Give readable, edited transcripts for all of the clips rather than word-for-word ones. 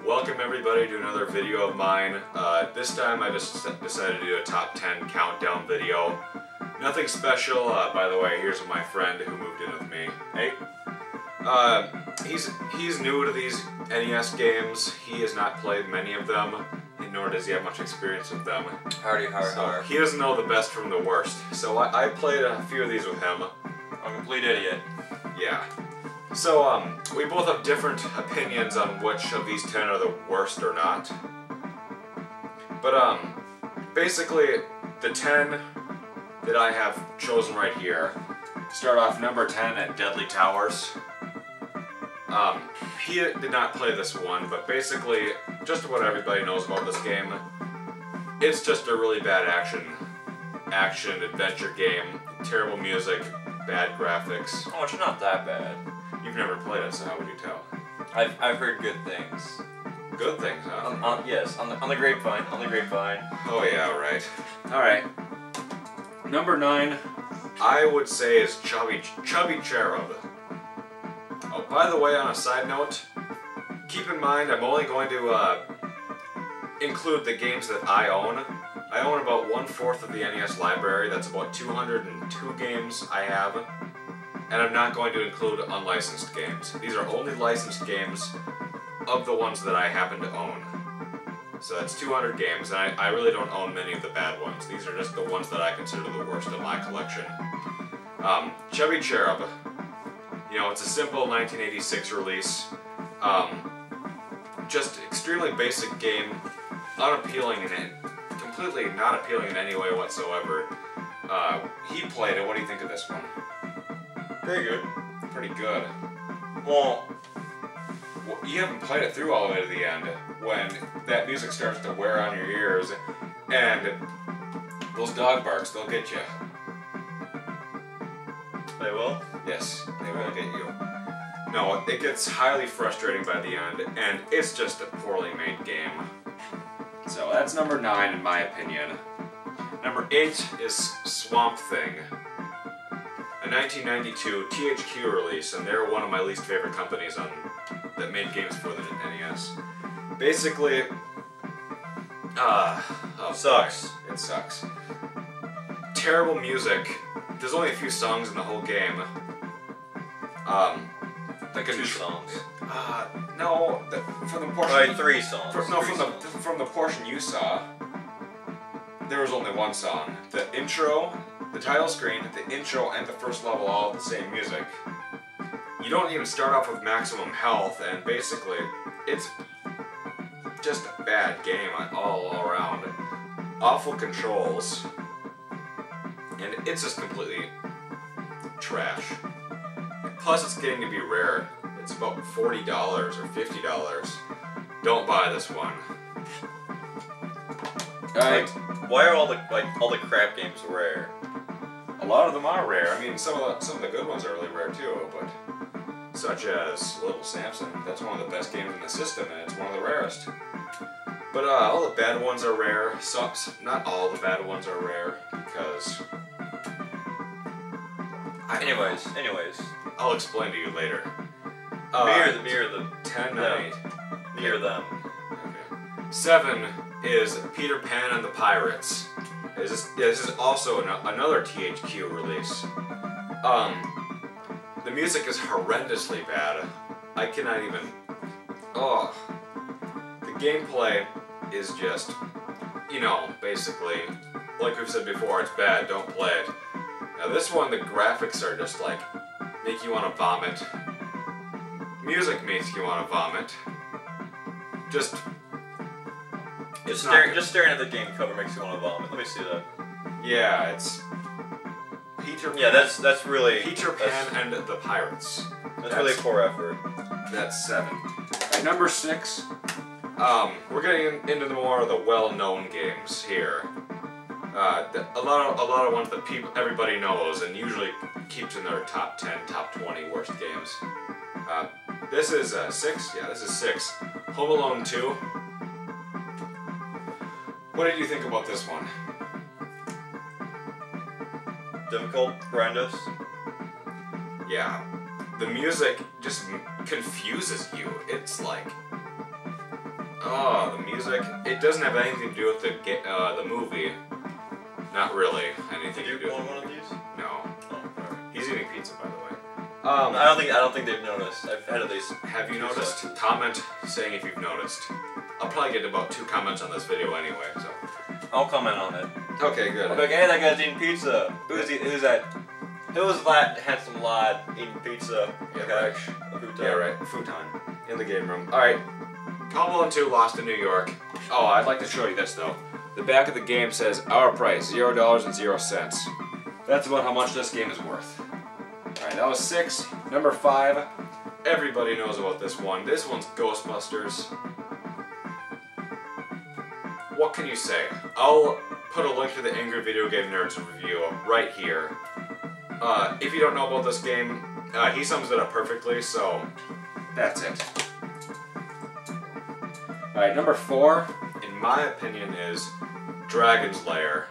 Welcome everybody to another video of mine. This time I just decided to do a top 10 countdown video. Nothing special, by the way. Here's my friend who moved in with me. Hey. He's new to these NES games. He has not played many of them, nor does he have much experience with them. Howdy, so he doesn't know the best from the worst. So I played a few of these with him. I'm a complete idiot. Yeah. So, we both have different opinions on which of these 10 are the worst or not. But, basically, the 10 that I have chosen right here start off number 10 at Deadly Towers. He did not play this one, but basically, just what everybody knows about this game, it's just a really bad action adventure game, terrible music, bad graphics. Oh, it's not that bad. You've never played it, so how would you tell? I've heard good things. Good things, huh? Yes, on the grapevine. On the grapevine. Oh yeah, right. All right. Number 9, I would say is Chubby Cherub. Oh, by the way, on a side note, keep in mind I'm only going to include the games that I own. I own about 1/4 of the NES library. That's about 202 games I have. And I'm not going to include unlicensed games. These are only licensed games of the ones that I happen to own. So that's 200 games, and I really don't own many of the bad ones. These are just the ones that I consider the worst of my collection. Chubby Cherub. You know, it's a simple 1986 release. Just extremely basic game, unappealing and completely not appealing in any way whatsoever. He played it. What do you think of this one? Very good. Pretty good. Well, you haven't played it through all the way to the end, when that music starts to wear on your ears, and those dog barks, they'll get you. They will? Yes, they will get you. No, it gets highly frustrating by the end, and it's just a poorly made game. So that's number 9 in my opinion. Number 8 is Swamp Thing. A 1992 THQ release, and they're one of my least favorite companies that made games for the NES. Basically, sucks. It sucks. Terrible music. There's only a few songs in the whole game. Like 2 songs. No, from the portion. Right, 3 songs. From the portion you saw, there was only one song. The intro, the title screen, the intro, and the first level all have the same music. You don't even start off with maximum health, and basically, it's just a bad game all around. Awful controls, and it's just completely trash. Plus, it's getting to be rare. It's about $40 or $50. Don't buy this one. Like, why are all the crap games rare? A lot of them are rare. I mean, some of the good ones are really rare too, but such as Little Samson, that's one of the best games in the system, and it's one of the rarest. But all the bad ones are rare. Not all the bad ones are rare, because... Anyways. I'll explain to you later. Mirror the 10, 9, 8. Mirror them. Okay. 7 is Peter Pan and the Pirates. This is also another THQ release. The music is horrendously bad. I cannot even... Oh. The gameplay is just, you know, basically, like we've said before, it's bad, don't play it. Now this one, the graphics are just like, make you want to vomit. Music makes you want to vomit. Just staring at the game cover makes you want to vomit. Let me see that. Yeah, it's Peter Pan. Yeah, that's really Peter Pan and the Pirates. That's really poor effort. That's 7. At number 6, we're getting into more of the well-known games here. A lot of ones that everybody knows and usually keeps in their top 10, top 20 worst games. This is 6. Yeah, this is 6. Home Alone 2. What did you think about this one? Difficult, horrendous. Yeah, the music just confuses you. It's like music. It doesn't have anything to do with the movie. Not really anything to do with one of these? No. Oh, alright. He's eating pizza, by the way. I don't think they've noticed. I've had at least. Have you noticed? Comment saying if you've noticed. I'll probably get about 2 comments on this video anyway, so. I'll comment on it. Okay, good. I'll be like, hey, that guy's eating pizza. Who's that? Who was that handsome lad eating pizza? Yeah, Okay. right. Yeah, right. Futon. In the game room. Alright. Cobble and 2 Lost in New York. Oh, I'd like to show you this, though. The back of the game says, our price, $0.00. That's about how much this game is worth. Alright, that was 6. Number 5. Everybody knows about this one. This one's Ghostbusters. What can you say? I'll put a link to the Angry Video Game Nerds review right here. If you don't know about this game, he sums it up perfectly, so that's it. Alright, number 4, in my opinion, is Dragon's Lair.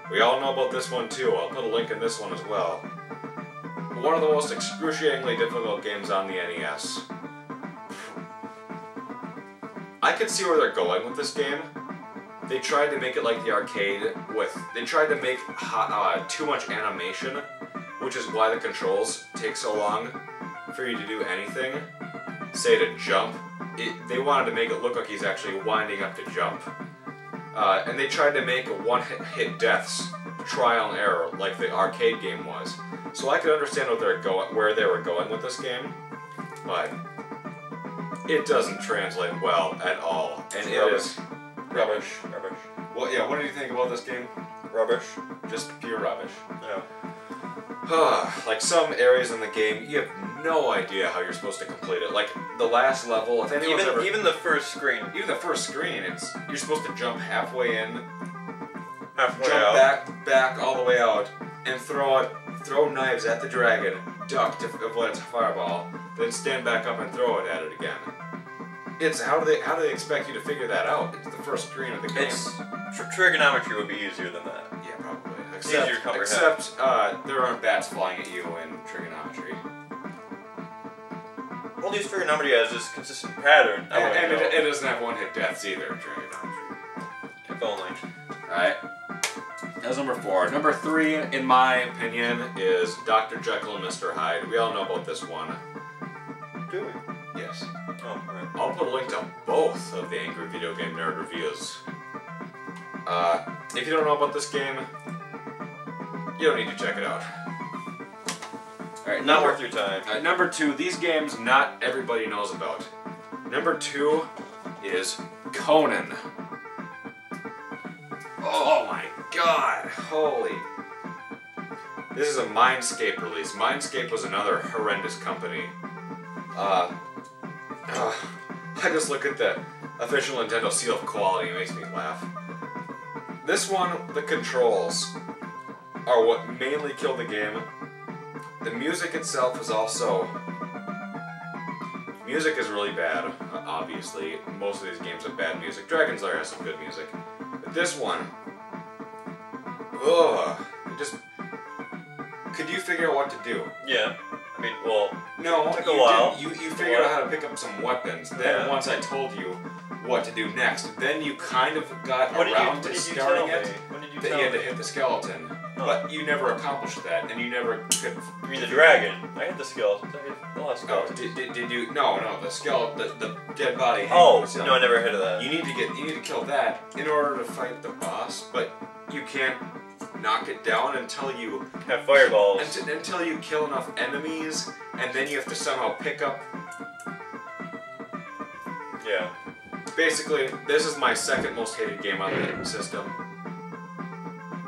We all know about this one too. I'll put a link in this one as well. One of the most excruciatingly difficult games on the NES. I could see where they're going with this game. They tried to make it like the arcade they tried to make too much animation, which is why the controls take so long for you to do anything. Say to jump. They wanted to make it look like he's actually winding up to jump. And they tried to make one-hit deaths, trial and error, like the arcade game was. So I could understand where they were going with this game, but it doesn't translate well at all. And it is rubbish. Well, yeah. What did you think about this game? Rubbish. Just pure rubbish. Yeah. Like some areas in the game, you have no idea how you're supposed to complete it. Like the last level, if anyone's even the first screen. Even the first screen, you're supposed to jump halfway in, Halfway jump out. back all the way out, and throw knives at the dragon, duck to avoid its fireball, then stand back up and throw it at it again. It's how do they expect you to figure that out? It's the first screen of the game. Trigonometry would be easier than that. Yeah, probably. Easier to comprehend. Except there aren't bats flying at you in trigonometry. Well, at least trigonometry has this consistent pattern. And it doesn't have one-hit deaths either, trigonometry. If only. Alright. That's number 4. Number 3, in my opinion, is Dr. Jekyll and Mr. Hyde. We all know about this one. Do we? Yes. Oh, alright. I'll put a link to both of the Angry Video Game Nerd reviews. If you don't know about this game, you don't need to check it out. Alright, not worth your time. Number 2, these games not everybody knows about. Number 2 is Conan. Oh my god, holy. This is a Mindscape release. Mindscape was another horrendous company. I just look at the official Nintendo seal of quality, it makes me laugh. This one, the controls are what mainly kill the game. The music itself is also... Music is really bad, obviously. Most of these games have bad music. Dragon's Lair has some good music. But this one... Ugh. It just... Could you figure out what to do? Yeah. I mean, well... No, it took a while. You figured out how to pick up some weapons. Then once I told you what to do next, then you kind of got around to starting it. When did you that tell you had me? to hit the skeleton. Huh. But you never accomplished that, and you never could... You mean the dragon? I hit the skeleton. I hit the last Oh, skeleton. did you... No, the skeleton, the dead body hanging Oh, from the ceiling. no, I never hit of that. You need to kill that in order to fight the boss, but you can't knock it down until you... Have fireballs. Until you kill enough enemies, and then you have to somehow pick up... Yeah. Basically, this is my second most hated game on the system.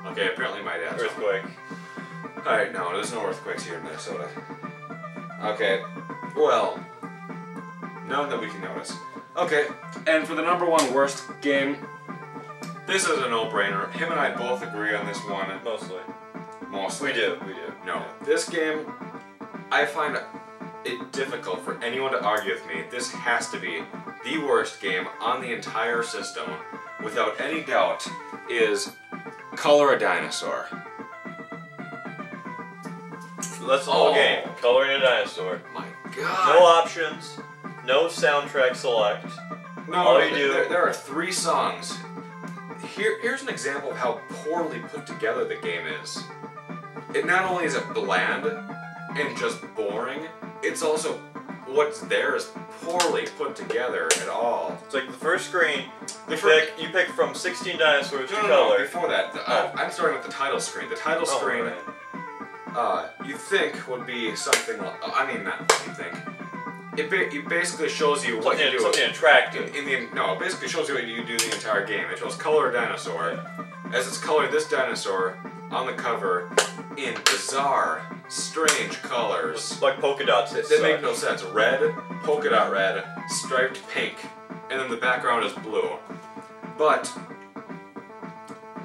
Okay, apparently my dad's... Earthquake. Alright, no, there's no earthquakes here in Minnesota. Okay, well, none that we can notice. Okay, and for the number 1 worst game, this is a no-brainer. Him and I both agree on this one. Mostly. Mostly. We do. No, Yeah. this game, I find it difficult for anyone to argue with me. This has to be the worst game on the entire system, without any doubt, is Color a Dinosaur. That's the whole game. Coloring a dinosaur. My god. No options. No soundtrack select. all you do. There are 3 songs. Here's an example of how poorly put together the game is. It not only is it bland and just boring, it's also what's there is poorly put together at all. It's like the first screen, you pick from 16 dinosaurs to color. No, before that, I'm starting with the title screen. The title screen, you think would be something like, I mean, not you think. It basically shows you what you do. Something attractive. No, it basically shows you what you do the entire game. It shows color a dinosaur. As it's colored this dinosaur on the cover in bizarre, strange colors. Like polka dots. That make no sense. Red, polka dot red, striped pink, and then the background is blue. But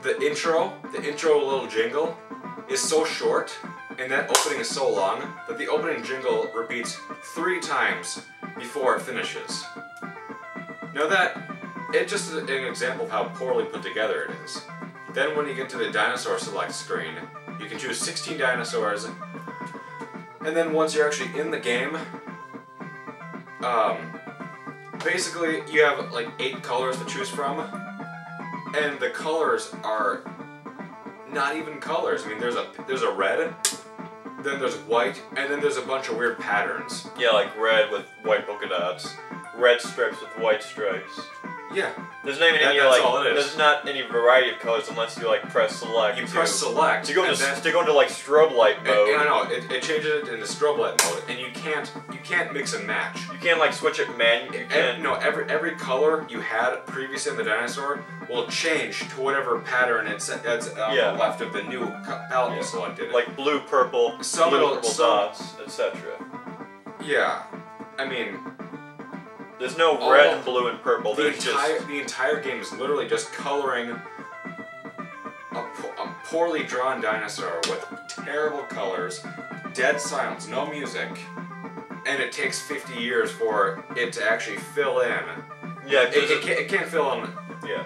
the intro little jingle is so short, and that opening is so long, that the opening jingle repeats 3 times before it finishes. Now it's just an example of how poorly put together it is. Then when you get to the dinosaur select screen, you can choose 16 dinosaurs, and then once you're actually in the game, basically you have like 8 colors to choose from, and the colors are not even colors. I mean, there's a red, then there's white, and then there's a bunch of weird patterns. Yeah, like red with white polka dots, red stripes with white stripes. Yeah. There's not even there's not any variety of colors unless you like press select. You press select to go into like strobe light mode. I know it changes it into strobe light mode, and you can't mix and match. You can't like switch it manually. No, every color you had previously in the dinosaur will change to whatever pattern that's on the left of the new palette you selected. Like blue, purple, blue, purple dots, etc. Yeah, I mean. There's no red and blue and purple. The entire game is literally just coloring a poorly drawn dinosaur with terrible colors, dead silence, no music, and it takes 50 years for it to actually fill in. Yeah, it can't fill in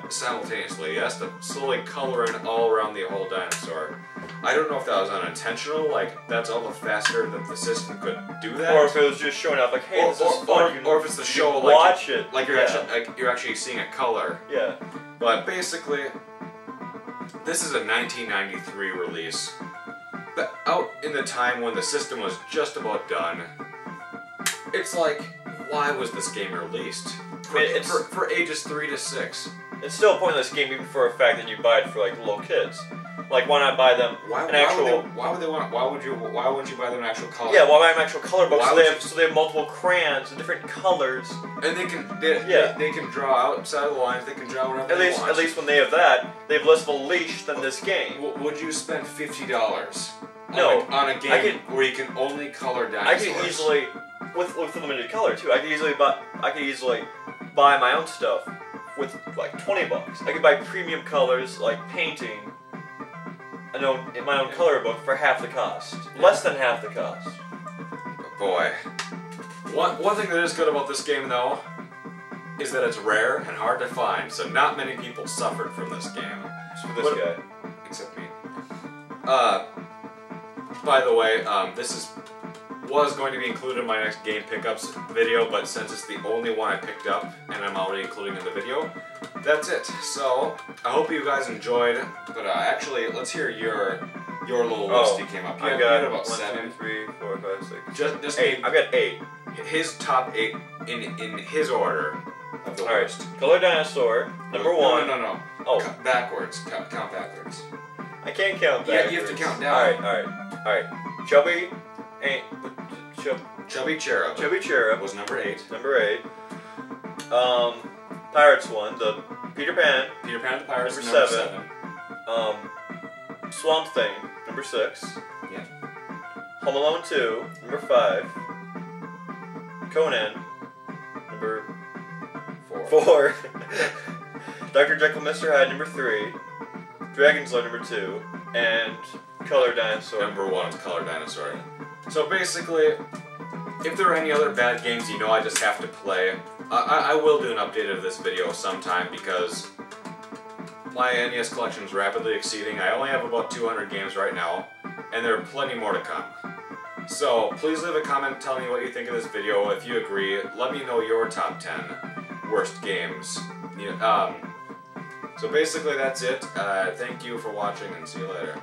simultaneously. It has to slowly color in all around the whole dinosaur. I don't know if that was unintentional, like that's almost faster that the system could do that, or if it was just showing off like, hey, this is fun. Or if it's the show, watch it, like you're actually seeing a color. Yeah. But basically, this is a 1993 release, but out in the time when the system was just about done. It's like, why was this game released? For ages 3 to 6. It's still a pointless game, even for a fact that you buy it for like little kids. Like, why not buy them an actual? Why wouldn't you buy them an actual color? Yeah, why buy an actual color book? So they have multiple crayons in different colors. And they can draw outside of the lines. They can draw whatever they want. At least when they have that, they have less of a leash than this game. Would you spend $50? No, on a game where you can only color dinosaurs? I could easily, with limited color too. I could easily buy my own stuff with like $20. I could buy premium colors like painting. My own color book for half the cost. Less than half the cost. Boy. One thing that is good about this game, though, is that it's rare and hard to find, so not many people suffered from this game. Just for this guy. Except me. By the way, this was going to be included in my next game pickups video, but since it's the only one I picked up, and I'm already including in the video, that's it. So, I hope you guys enjoyed, but actually, let's hear your little list you came up. I got about 7. 1, 2, 3, 4, 5, 6. Just 8. I've got 8. His top 8 in his order of the worst. Color dinosaur, number 1. No. Oh. Backwards. Count backwards. I can't count backwards. Yeah, you have to count down. Alright. Chubby Cherub. Chubby Cherub was number 8. Number 8. Pirates one, the Peter Pan and the Pirates, number 7. Swamp Thing, number 6. Yeah. Home Alone 2, number 5. Conan, number 4. Dr. Jekyll, Mr. Hyde, number 3. Dragon's Lair, number 2. And Color Dinosaur. Number 1 is Color Dinosaur. So basically, if there are any other bad games you know I just have to play, I will do an update of this video sometime because my NES collection is rapidly exceeding. I only have about 200 games right now, and there are plenty more to come. So please leave a comment telling me what you think of this video. If you agree, let me know your top 10. worst games. So basically that's it. Thank you for watching and see you later.